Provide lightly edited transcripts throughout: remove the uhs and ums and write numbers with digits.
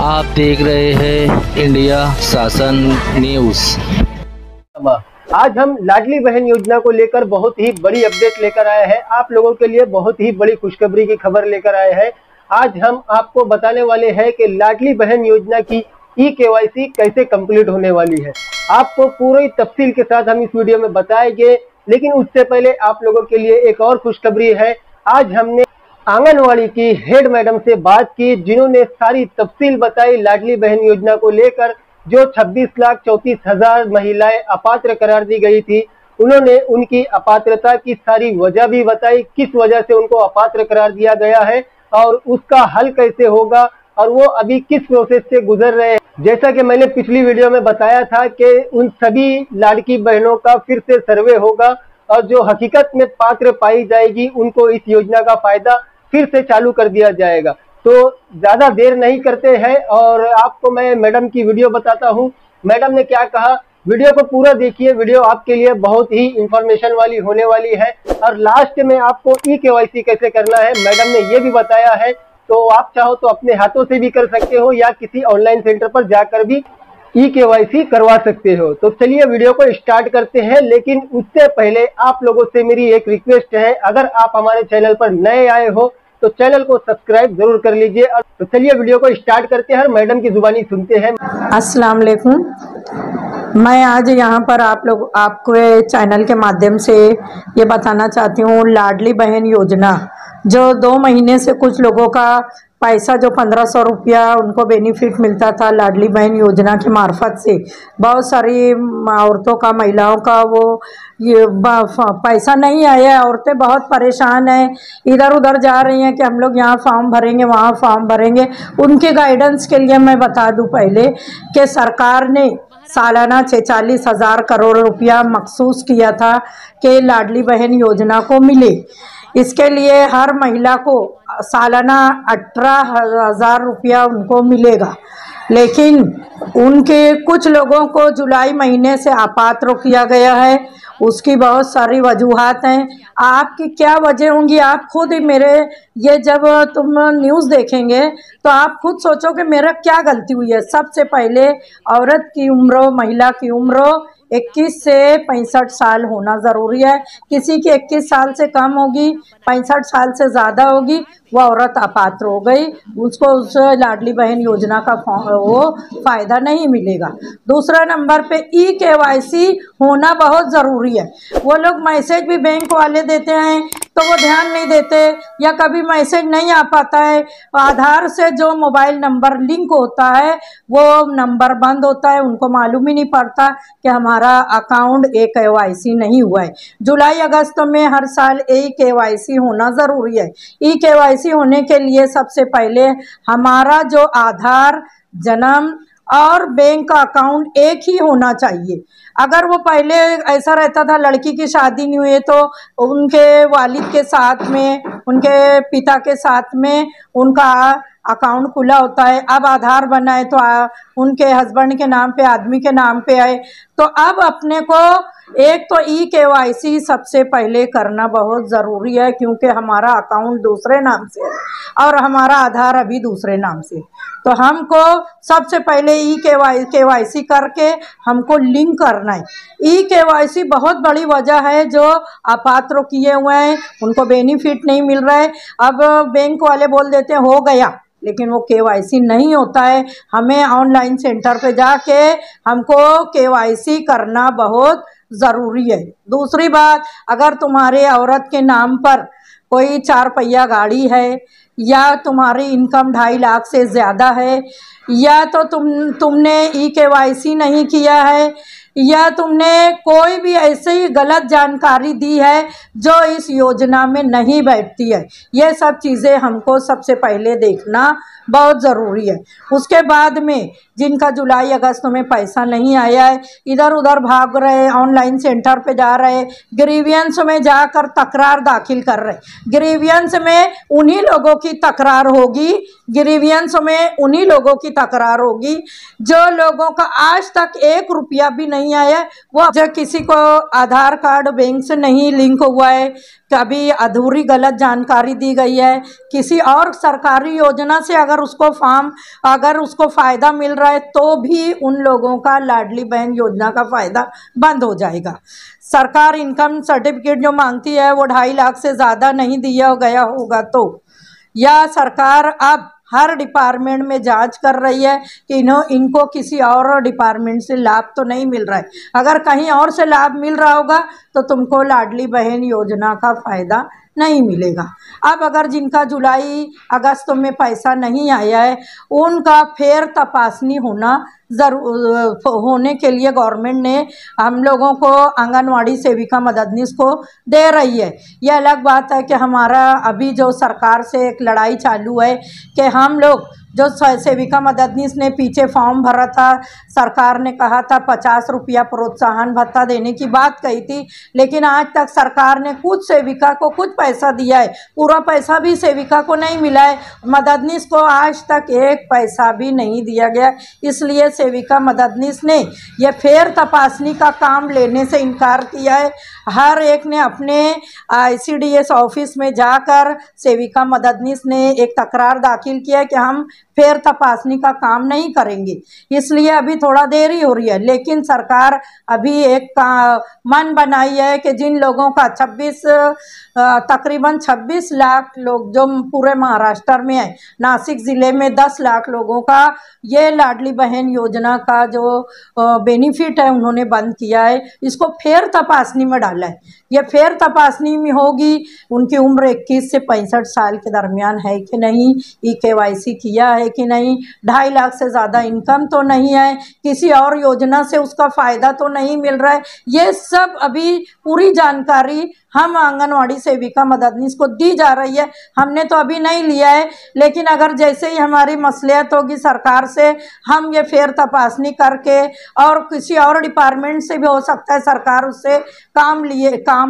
आप देख रहे हैं इंडिया शासन न्यूज़। आज हम लाडली बहन योजना को लेकर बहुत ही बड़ी अपडेट लेकर आए हैं। आप लोगों के लिए बहुत ही बड़ी खुशखबरी की खबर लेकर आए हैं। आज हम आपको बताने वाले हैं कि लाडली बहन योजना की ई-केवाईसी कैसे कंप्लीट होने वाली है। आपको पूरी तफसील के साथ हम इस वीडियो में बताएंगे, लेकिन उससे पहले आप लोगों के लिए एक और खुशखबरी है। आज हमने आंगनवाड़ी की हेड मैडम से बात की, जिन्होंने सारी तफसील बताई लाडली बहन योजना को लेकर। जो 26,34,000 महिलाएं अपात्र करार दी गई थी, उन्होंने उनकी अपात्रता की सारी वजह भी बताई, किस वजह से उनको अपात्र करार दिया गया है और उसका हल कैसे होगा और वो अभी किस प्रोसेस से गुजर रहे हैं। जैसा कि मैंने पिछली वीडियो में बताया था कि उन सभी लाड़की बहनों का फिर से सर्वे होगा और जो हकीकत में पात्र पाई जाएगी उनको इस योजना का फायदा फिर से चालू कर दिया जाएगा। तो ज्यादा देर नहीं करते हैं और आपको मैं मैडम की वीडियो बताता हूं। मैडम ने क्या कहा, वीडियो को पूरा देखिए। वीडियो आपके लिए बहुत ही इंफॉर्मेशन वाली होने वाली है और लास्ट में आपको ई-केवाईसी कैसे करना है मैडम ने ये भी बताया है। तो आप चाहो तो अपने हाथों से भी कर सकते हो या किसी ऑनलाइन सेंटर पर जाकर भी ई-केवाईसी करवा सकते हो। तो चलिए वीडियो को स्टार्ट करते हैं, लेकिन उससे पहले आप लोगों से मेरी एक रिक्वेस्ट है, अगर आप हमारे चैनल पर नए आए हो तो चैनल को सब्सक्राइब जरूर कर लीजिए। और तो चलिए वीडियो को स्टार्ट करते हैं, मैडम की जुबानी सुनते हैं। अस्सलाम वालेकुम। मैं आज यहाँ पर आपको चैनल के माध्यम से ये बताना चाहती हूँ, लाडली बहन योजना जो 2 महीने से कुछ लोगों का पैसा जो 1500 रुपया उनको बेनिफिट मिलता था लाडली बहन योजना के मार्फत से, बहुत सारी औरतों का, महिलाओं का वो ये पैसा नहीं आया। औरतें बहुत परेशान हैं, इधर उधर जा रही हैं कि हम लोग यहाँ फॉर्म भरेंगे, वहाँ फॉर्म भरेंगे। उनके गाइडेंस के लिए मैं बता दूं पहले कि सरकार ने सालाना 46,000 करोड़ रुपया मखसूस किया था कि लाडली बहन योजना को मिले। इसके लिए हर महिला को सालाना 18,000 रुपया उनको मिलेगा, लेकिन उनके कुछ लोगों को जुलाई महीने से अपात्र किया गया है। उसकी बहुत सारी वजूहात हैं। आपकी क्या वजह होंगी, आप खुद ही मेरे ये जब तुम न्यूज़ देखेंगे तो आप खुद सोचो कि मेरा क्या गलती हुई है। सबसे पहले औरत की उम्र, महिला की उम्र 21 से 65 साल होना ज़रूरी है। किसी की 21 साल से कम होगी, 65 साल से ज़्यादा होगी, वो औरत अपात्र हो गई, उसको उस लाडली बहन योजना का वो फ़ायदा नहीं मिलेगा। दूसरा नंबर पे ई-केवाईसी होना बहुत ज़रूरी है। वो लोग मैसेज भी बैंक वाले देते हैं तो वो ध्यान नहीं देते, या कभी मैसेज नहीं आ पाता है। आधार से जो मोबाइल नंबर लिंक होता है वो नंबर बंद होता है, उनको मालूम ही नहीं पड़ता कि हमारा अकाउंट ई-केवाईसी नहीं हुआ है। जुलाई अगस्त में हर साल ई-केवाईसी होना ज़रूरी है। ई-केवाईसी होने के लिए सबसे पहले हमारा जो आधार, जन्म और बैंक का अकाउंट एक ही होना चाहिए। अगर वो पहले ऐसा रहता था, लड़की की शादी नहीं हुई तो उनके वालिद के साथ में, उनके पिता के साथ में उनका अकाउंट खुला होता है। अब आधार बना है तो उनके हस्बैंड के नाम पे, आदमी के नाम पे आए। तो अब अपने को एक तो ई-केवाईसी सबसे पहले करना बहुत ज़रूरी है, क्योंकि हमारा अकाउंट दूसरे नाम से है और हमारा आधार अभी दूसरे नाम से। तो हमको सबसे पहले ई-केवाईसी करके हमको लिंक करना है। ई-केवाईसी बहुत बड़ी वजह है जो अपात्र किए हुए हैं उनको बेनिफिट नहीं मिल रहा है। अब बैंक वाले बोल देते हैं हो गया, लेकिन वो केवाईसी नहीं होता है। हमें ऑनलाइन सेंटर पे जाके हमको केवाईसी करना बहुत ज़रूरी है। दूसरी बात, अगर तुम्हारे औरत के नाम पर कोई 4 पहिया गाड़ी है, या तुम्हारी इनकम 2.5 लाख से ज़्यादा है, या तो तुमने ई-केवाईसी नहीं किया है, या तुमने कोई भी ऐसी गलत जानकारी दी है जो इस योजना में नहीं बैठती है, ये सब चीज़ें हमको सबसे पहले देखना बहुत ज़रूरी है। उसके बाद में जिनका जुलाई अगस्त में पैसा नहीं आया है, इधर उधर भाग रहे, ऑनलाइन सेंटर पे जा रहे, ग्रीवियंस में जाकर तकरार दाखिल कर रहे। ग्रीवियंस में उन्हीं लोगों की तकरार होगी, ग्रीवियंस में उन्हीं लोगों की तकरार होगी जो लोगों का आज तक 1 रुपया भी नहीं आया। वो जो किसी को आधार कार्ड बैंक से नहीं लिंक हुआ है, कभी अधूरी गलत जानकारी दी गई है, किसी और सरकारी योजना से अगर उसको फ़ायदा मिल रहा है तो भी उन लोगों का लाडली बहन योजना का फ़ायदा बंद हो जाएगा। सरकार इनकम सर्टिफिकेट जो मांगती है वो 2.5 लाख से ज़्यादा नहीं दिया गया होगा तो, या सरकार अब हर डिपार्टमेंट में जांच कर रही है कि इनको किसी और डिपार्टमेंट से लाभ तो नहीं मिल रहा है। अगर कहीं और से लाभ मिल रहा होगा तो तुमको लाडली बहन योजना का फ़ायदा नहीं मिलेगा। अब अगर जिनका जुलाई अगस्त में पैसा नहीं आया है उनका फिर तपासनी होने के लिए गवर्नमेंट ने हम लोगों को आंगनवाड़ी सेविका मददनीश को दे रही है। यह अलग बात है कि हमारा अभी जो सरकार से एक लड़ाई चालू है कि हम लोग जो सेविका मददनीश ने पीछे फॉर्म भरा था, सरकार ने कहा था 50 रुपया प्रोत्साहन भत्ता देने की बात कही थी, लेकिन आज तक सरकार ने कुछ सेविका को कुछ पैसा दिया है, पूरा पैसा भी सेविका को नहीं मिला है। मददनीश को आज तक एक पैसा भी नहीं दिया गया। इसलिए सेविका मददनीश ने यह फेर तपासनी का काम लेने से इनकार किया है। हर एक ने अपने ICDS ऑफिस में जाकर सेविका मददनीश ने एक तकरार दाखिल किया है कि हम फेर तपासनी का काम नहीं करेंगे। इसलिए अभी थोड़ा देरी हो रही है, लेकिन सरकार अभी एक मन बनाई है कि जिन लोगों का तकरीबन 26 लाख लोग जो पूरे महाराष्ट्र में है, नासिक ज़िले में 10 लाख लोगों का ये लाडली बहन योजना का जो बेनिफिट है उन्होंने बंद किया है, इसको फेर तपासनी में डाला है। ये फेर तपासनी में होगी उनकी उम्र 21 से 65 साल के दरमियान है कि नहीं, KYC किया है कि नहीं, 2.5 लाख से ज़्यादा इनकम तो नहीं है, किसी और योजना से उसका फ़ायदा तो नहीं मिल रहा है। ये सब अभी पूरी जानकारी हम आंगनवाड़ी सेविका मददनीश को दी जा रही है। हमने तो अभी नहीं लिया है, लेकिन अगर जैसे ही हमारी मसलियत होगी सरकार से, हम ये फेर तपासनी करके, और किसी और डिपार्टमेंट से भी हो सकता है सरकार उससे काम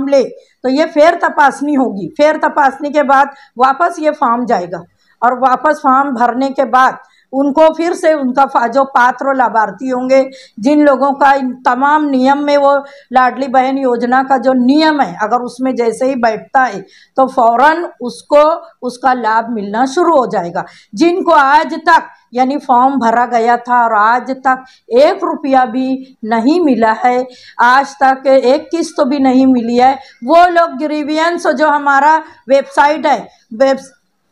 ले, तो ये फेर तपासनी होगी। फेर तपासनी के बाद वापस ये फॉर्म जाएगा, और वापस फॉर्म भरने के बाद उनको फिर से उनका जो पात्र लाभार्थी होंगे, जिन लोगों का इन तमाम नियम में वो लाडली बहन योजना का जो नियम है अगर उसमें जैसे ही बैठता है तो फौरन उसको उसका लाभ मिलना शुरू हो जाएगा। जिनको आज तक यानी फॉर्म भरा गया था और आज तक 1 रुपया भी नहीं मिला है, आज तक 1 किस्त भी नहीं मिली है, वो लोग ग्रीवियंस जो हमारा वेबसाइट है,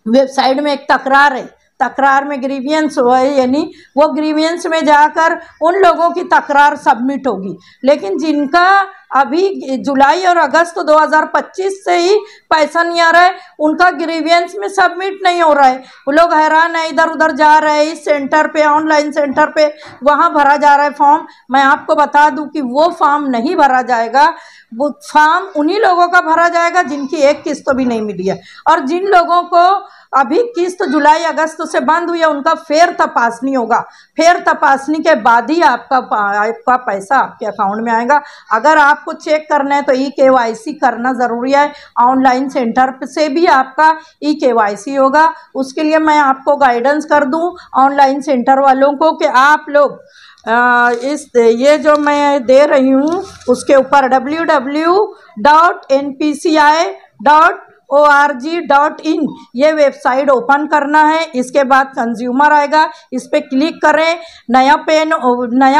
वेबसाइट में एक तकरार में ग्रीवियंस है, यानी वो ग्रीवियंस में जाकर उन लोगों की तकरार सबमिट होगी। लेकिन जिनका अभी जुलाई और अगस्त 2025 से ही पैसा नहीं आ रहा है, उनका ग्रीवियंस में सबमिट नहीं हो रहा है। वो लोग हैरान है, इधर उधर जा रहे हैं, इस सेंटर पे, ऑनलाइन सेंटर पे, वहाँ भरा जा रहा है फॉर्म। मैं आपको बता दूं कि वो फॉर्म नहीं भरा जाएगा, वो फॉर्म उन्हीं लोगों का भरा जाएगा जिनकी 1 किस्त भी नहीं मिली है, और जिन लोगों को अभी किस्त जुलाई अगस्त से बंद हुई है उनका फेर तपासनी होगा। फेर तपासनी के बाद ही आपका पैसा आपके अकाउंट में आएगा। अगर आपको चेक करना है तो KYC करना ज़रूरी है। ऑनलाइन सेंटर से भी आपका KYC होगा। उसके लिए मैं आपको गाइडेंस कर दूं ऑनलाइन सेंटर वालों को कि आप लोग ये जो मैं दे रही हूँ उसके ऊपर www.npci.org.in ये वेबसाइट ओपन करना है। इसके बाद कंज्यूमर आएगा, इस पर क्लिक करें, नया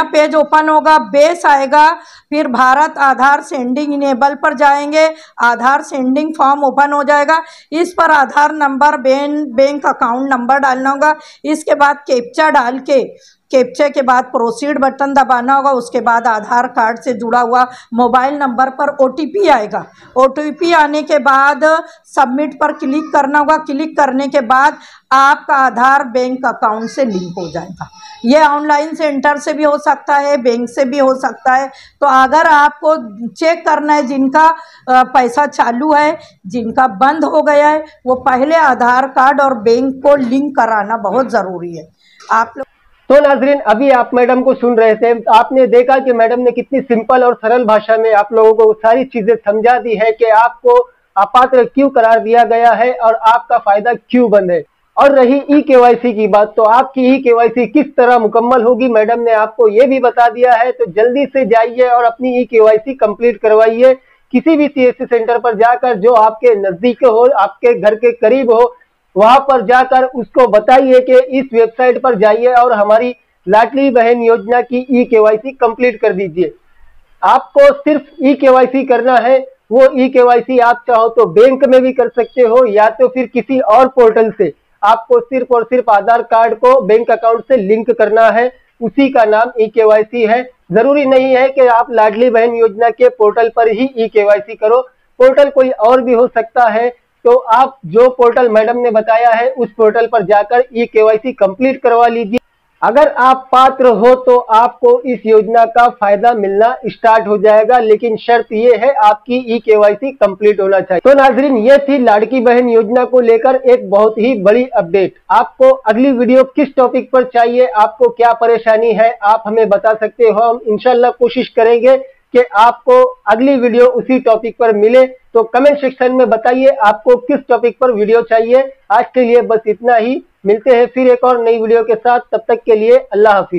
पेज ओपन होगा, बेस आएगा, फिर भारत आधार सेंडिंग इनेबल पर जाएंगे, आधार सेंडिंग फॉर्म ओपन हो जाएगा। इस पर आधार नंबर, बैंक अकाउंट नंबर डालना होगा। इसके बाद कैप्चा डाल के, कैप्चा के बाद प्रोसीड बटन दबाना होगा। उसके बाद आधार कार्ड से जुड़ा हुआ मोबाइल नंबर पर OTP आएगा। OTP आने के बाद सबमिट पर क्लिक करना होगा। क्लिक करने के बाद आपका आधार बैंक अकाउंट से लिंक हो जाएगा। ये ऑनलाइन सेंटर से भी हो सकता है, बैंक से भी हो सकता है। तो अगर आपको चेक करना है जिनका पैसा चालू है, जिनका बंद हो गया है, वो पहले आधार कार्ड और बैंक को लिंक कराना बहुत ज़रूरी है। आप लोग तो नाजरीन, अभी आप मैडम को सुन रहे थे, आपने देखा कि मैडम ने कितनी सिंपल और सरल भाषा में आप लोगों को सारी चीजें समझा दी है कि आपको अपात्र क्यों करार दिया गया है और आपका फायदा क्यों बंद है। और रही KYC की बात, तो आपकी KYC किस तरह मुकम्मल होगी मैडम ने आपको ये भी बता दिया है। तो जल्दी से जाइए और अपनी KYC कंप्लीट करवाइए। किसी भी सीएससी सेंटर पर जाकर जो आपके नजदीक हो, आपके घर के करीब हो, वहां पर जाकर उसको बताइए कि इस वेबसाइट पर जाइए और हमारी लाडली बहन योजना की ई-केवाईसी कंप्लीट कर दीजिए। आपको सिर्फ ई-केवाईसी करना है। वो ई-केवाईसी आप चाहो तो बैंक में भी कर सकते हो या तो फिर किसी और पोर्टल से। आपको सिर्फ और सिर्फ आधार कार्ड को बैंक अकाउंट से लिंक करना है, उसी का नाम ई-केवाईसी है। जरूरी नहीं है कि आप लाडली बहन योजना के पोर्टल पर ही ई-केवाईसी करो, पोर्टल कोई और भी हो सकता है। तो आप जो पोर्टल मैडम ने बताया है उस पोर्टल पर जाकर ई-केवाईसी कंप्लीट करवा लीजिए। अगर आप पात्र हो तो आपको इस योजना का फायदा मिलना स्टार्ट हो जाएगा, लेकिन शर्त ये है आपकी ई-केवाईसी कंप्लीट होना चाहिए। तो नाजरीन, ये थी लाडली बहन योजना को लेकर एक बहुत ही बड़ी अपडेट। आपको अगली वीडियो किस टॉपिक पर चाहिए, आपको क्या परेशानी है, आप हमें बता सकते हो। हम इंशाल्लाह कोशिश करेंगे कि आपको अगली वीडियो उसी टॉपिक पर मिले। तो कमेंट सेक्शन में बताइए आपको किस टॉपिक पर वीडियो चाहिए। आज के लिए बस इतना ही, मिलते हैं फिर एक और नई वीडियो के साथ। तब तक के लिए अल्लाह हाफिज।